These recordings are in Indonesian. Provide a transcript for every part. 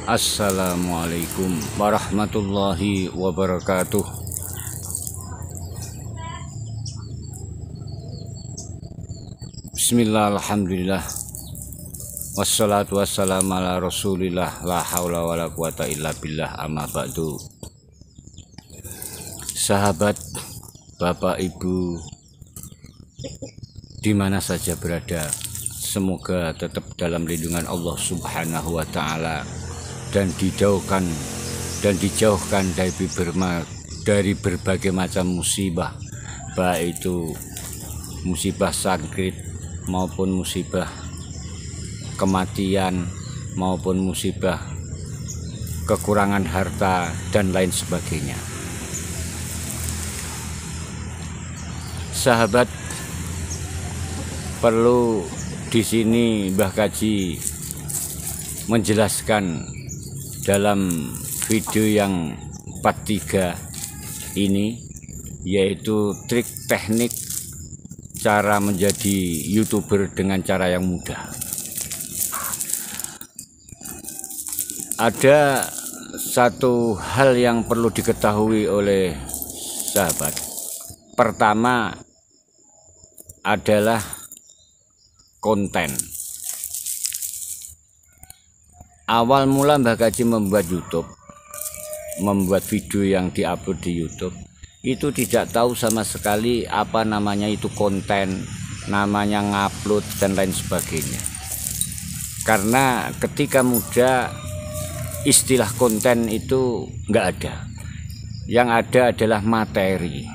Assalamualaikum warahmatullahi wabarakatuh. Bismillah, alhamdulillah, wassalatu wassalamu ala rasulillah, la haula wala quwata illa billah, amma ba'du. Sahabat, bapak, ibu, dimana saja berada, semoga tetap dalam lindungan Allah subhanahu wa ta'ala dan dijauhkan dari berbagai macam musibah, baik itu musibah sakit maupun musibah kematian maupun musibah kekurangan harta dan lain sebagainya. Sahabat, perlu di sini Mbah Kaji menjelaskan dalam video yang 43 ini, yaitu trik teknik cara menjadi YouTuber dengan cara yang mudah. Ada satu hal yang perlu diketahui oleh sahabat. Pertama adalah konten. Awal mula Mbah Kaji membuat video yang diupload di YouTube, itu tidak tahu sama sekali apa namanya itu konten, namanya ngupload dan lain sebagainya. Karena ketika muda istilah konten itu nggak ada, yang ada adalah materi.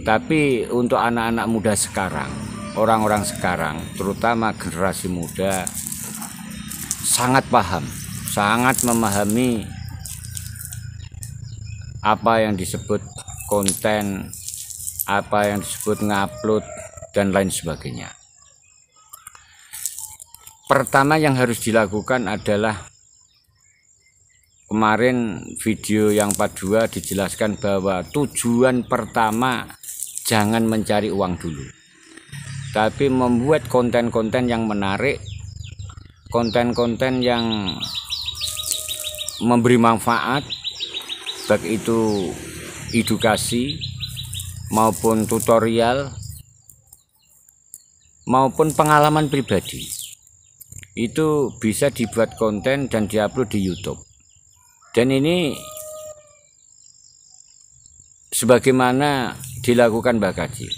Tapi untuk anak-anak muda sekarang, orang-orang sekarang, terutama generasi muda, sangat paham, sangat memahami apa yang disebut konten, apa yang disebut ngupload dan lain sebagainya. Pertama yang harus dilakukan adalah, kemarin video yang 42 dijelaskan bahwa tujuan pertama jangan mencari uang dulu, tapi membuat konten-konten yang menarik, konten-konten yang memberi manfaat, baik itu edukasi maupun tutorial maupun pengalaman pribadi. Itu bisa dibuat konten dan diupload di YouTube. Dan ini sebagaimana dilakukan Mbah Kaji.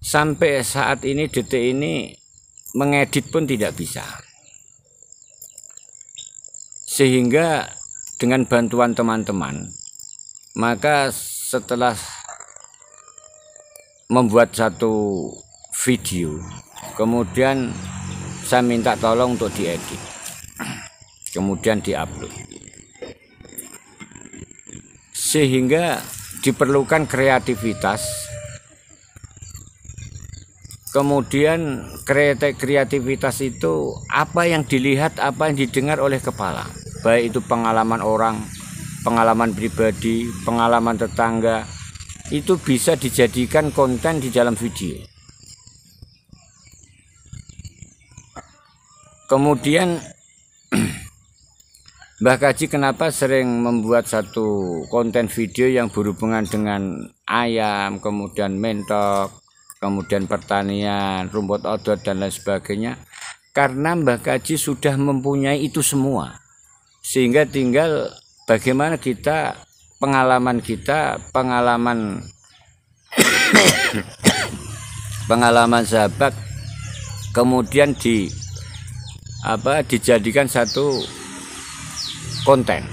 Sampai saat ini, detik ini, mengedit pun tidak bisa. Sehingga dengan bantuan teman-teman, maka setelah membuat satu video, kemudian saya minta tolong untuk diedit, kemudian diupload. Sehingga diperlukan kreativitas. Kemudian kreativitas itu apa yang dilihat, apa yang didengar oleh kepala, baik itu pengalaman orang, pengalaman pribadi, pengalaman tetangga, itu bisa dijadikan konten di dalam video. Kemudian Mbah Kaji kenapa sering membuat satu konten video yang berhubungan dengan ayam, kemudian mentok, kemudian pertanian, rumput odot dan lain sebagainya, karena Mbah Kaji sudah mempunyai itu semua, sehingga tinggal bagaimana pengalaman pengalaman sahabat kemudian dijadikan satu konten,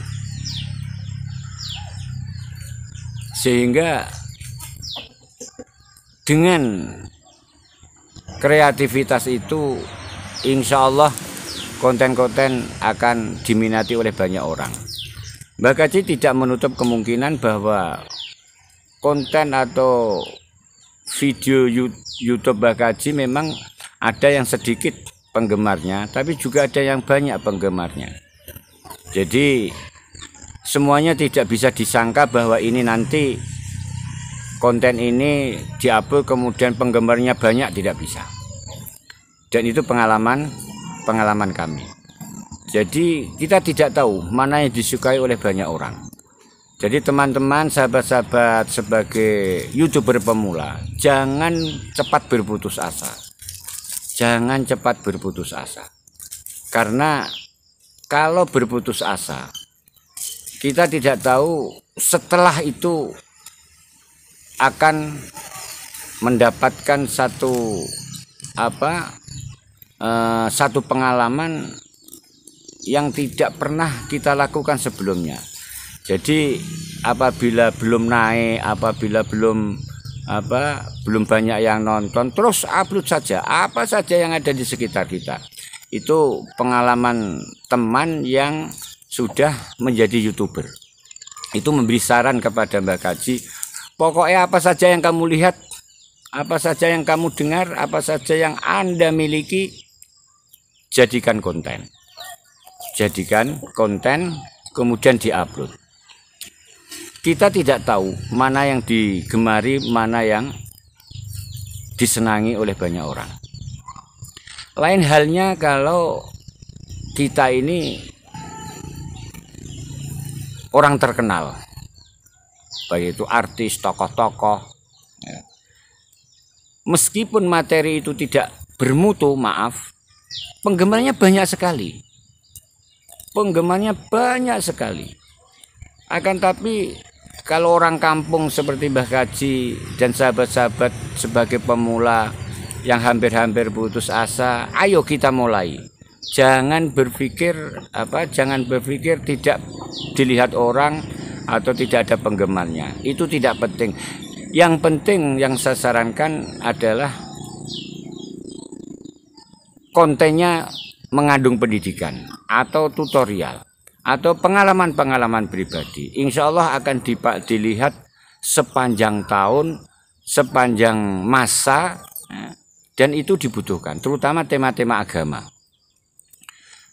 sehingga dengan kreativitas itu insya Allah konten-konten akan diminati oleh banyak orang. Mbah Kaji tidak menutup kemungkinan bahwa konten atau video YouTube Mbah Kaji memang ada yang sedikit penggemarnya, tapi juga ada yang banyak penggemarnya. Jadi semuanya tidak bisa disangka bahwa ini nanti konten ini diupload kemudian penggemarnya banyak, tidak bisa. Dan itu pengalaman kami. Jadi kita tidak tahu mana yang disukai oleh banyak orang. Jadi teman-teman, sahabat-sahabat, sebagai YouTuber pemula, jangan cepat berputus asa. Jangan cepat berputus asa. Karena kalau berputus asa, kita tidak tahu setelah itu akan mendapatkan satu pengalaman yang tidak pernah kita lakukan sebelumnya. Jadi apabila belum naik, apabila belum banyak yang nonton, terus upload saja apa saja yang ada di sekitar kita. Itu pengalaman teman yang sudah menjadi YouTuber. Itu memberi saran kepada Mbah Kaji, pokoknya apa saja yang kamu lihat, apa saja yang kamu dengar, apa saja yang Anda miliki, jadikan konten. Jadikan konten, kemudian diupload. Kita tidak tahu mana yang digemari, mana yang disenangi oleh banyak orang. Lain halnya kalau kita ini orang terkenal, baik itu artis, tokoh-tokoh. Meskipun materi itu tidak bermutu, maaf, penggemarnya banyak sekali. Penggemarnya banyak sekali. Akan tapi kalau orang kampung seperti Mbah Kaji dan sahabat-sahabat sebagai pemula yang hampir-hampir putus asa, ayo kita mulai. Jangan berpikir tidak dilihat orang atau tidak ada penggemarnya. Itu tidak penting. Yang penting yang saya sarankan adalah kontennya mengandung pendidikan atau tutorial atau pengalaman-pengalaman pribadi. Insya Allah akan dilihat sepanjang tahun, sepanjang masa, dan itu dibutuhkan, terutama tema-tema agama.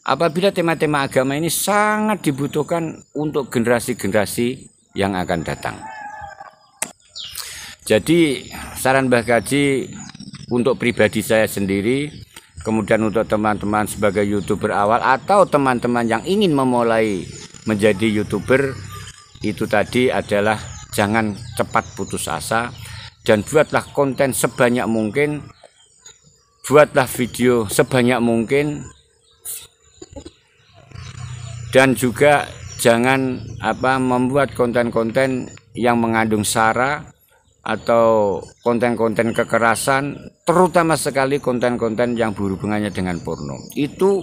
Apabila tema-tema agama ini sangat dibutuhkan untuk generasi-generasi yang akan datang. Jadi saran Mbah Kaji untuk pribadi saya sendiri, kemudian untuk teman-teman sebagai YouTuber awal atau teman-teman yang ingin memulai menjadi YouTuber, itu tadi adalah jangan cepat putus asa dan buatlah konten sebanyak mungkin, buatlah video sebanyak mungkin, dan juga jangan membuat konten-konten yang mengandung sara atau konten-konten kekerasan, terutama sekali konten-konten yang berhubungannya dengan porno. Itu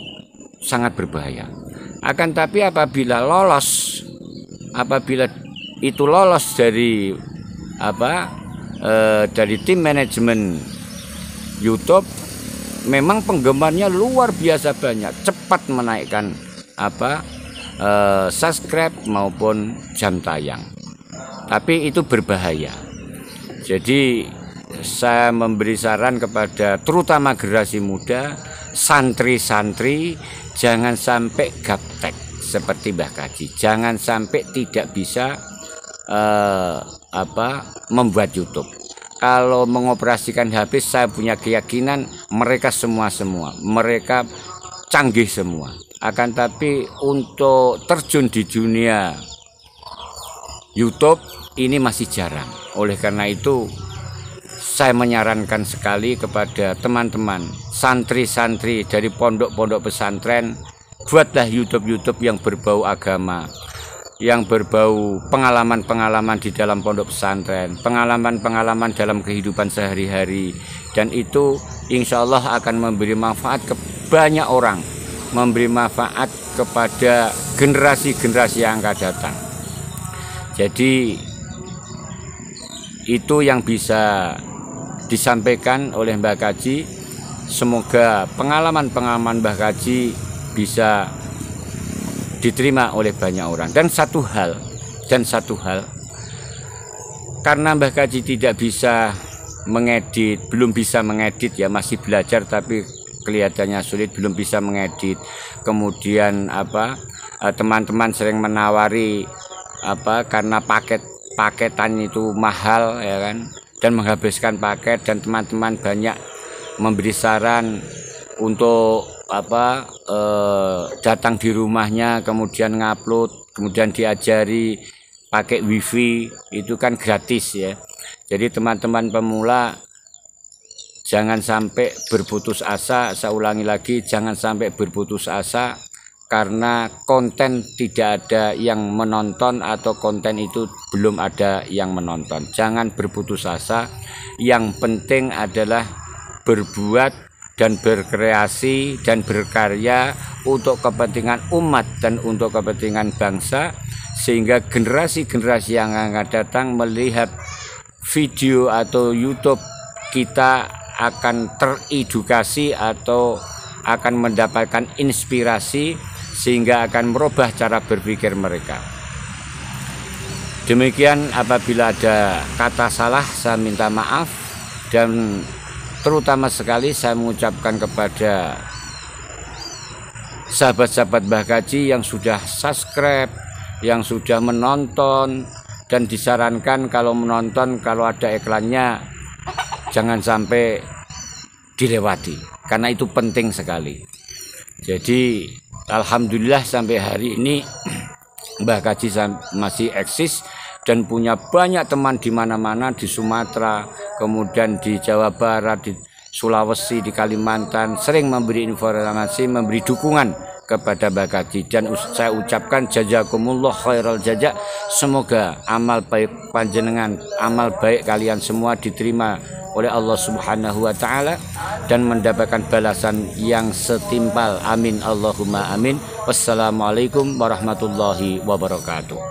sangat berbahaya. Akan tapi apabila itu lolos dari dari tim manajemen YouTube, memang penggemarnya luar biasa banyak, cepat menaikkan subscribe maupun jam tayang. Tapi itu berbahaya. Jadi saya memberi saran kepada terutama generasi muda, santri-santri, jangan sampai gaptek seperti Mbah Kaji. Jangan sampai tidak bisa membuat YouTube. Kalau mengoperasikan HP, saya punya keyakinan mereka mereka canggih semua. Akan tapi untuk terjun di dunia YouTube ini masih jarang. Oleh karena itu saya menyarankan sekali kepada teman-teman santri-santri dari pondok-pondok pesantren, buatlah YouTube yang berbau agama, yang berbau pengalaman-pengalaman di dalam pondok pesantren, pengalaman-pengalaman dalam kehidupan sehari-hari, dan itu insya Allah akan memberi manfaat ke banyak orang, memberi manfaat kepada generasi-generasi yang akan datang. Jadi itu yang bisa disampaikan oleh Mbah Kaji. Semoga pengalaman-pengalaman Mbah Kaji bisa diterima oleh banyak orang. Dan satu hal, karena Mbah Kaji tidak bisa mengedit, belum bisa mengedit ya, masih belajar tapi kelihatannya sulit, belum bisa mengedit. Kemudian teman-teman sering menawari karena paket paketan itu mahal ya kan, dan menghabiskan paket, dan teman-teman banyak memberi saran untuk datang di rumahnya kemudian ngupload, kemudian diajari pakai wifi, itu kan gratis ya. Jadi teman-teman pemula jangan sampai berputus asa. Saya ulangi lagi, jangan sampai berputus asa karena konten tidak ada yang menonton atau konten itu belum ada yang menonton. Jangan berputus asa. Yang penting adalah berbuat dan berkreasi dan berkarya untuk kepentingan umat dan untuk kepentingan bangsa, sehingga generasi-generasi yang akan datang melihat video atau YouTube kita akan teredukasi atau akan mendapatkan inspirasi, sehingga akan merubah cara berpikir mereka. Demikian, apabila ada kata salah saya minta maaf, dan terutama sekali saya mengucapkan kepada sahabat-sahabat Mbah Kaji yang sudah subscribe, yang sudah menonton, dan disarankan kalau menonton, kalau ada iklannya jangan sampai dilewati karena itu penting sekali. Jadi alhamdulillah sampai hari ini Mbah Kaji masih eksis dan punya banyak teman di mana-mana, di Sumatera, kemudian di Jawa Barat, di Sulawesi, di Kalimantan, sering memberi informasi, memberi dukungan kepada Mbah Kaji. Dan saya ucapkan jazakumullah khairal jazak. Semoga amal baik panjenengan, amal baik kalian semua diterima oleh Allah Subhanahu wa taala dan mendapatkan balasan yang setimpal. Amin Allahumma amin. Wassalamualaikum warahmatullahi wabarakatuh.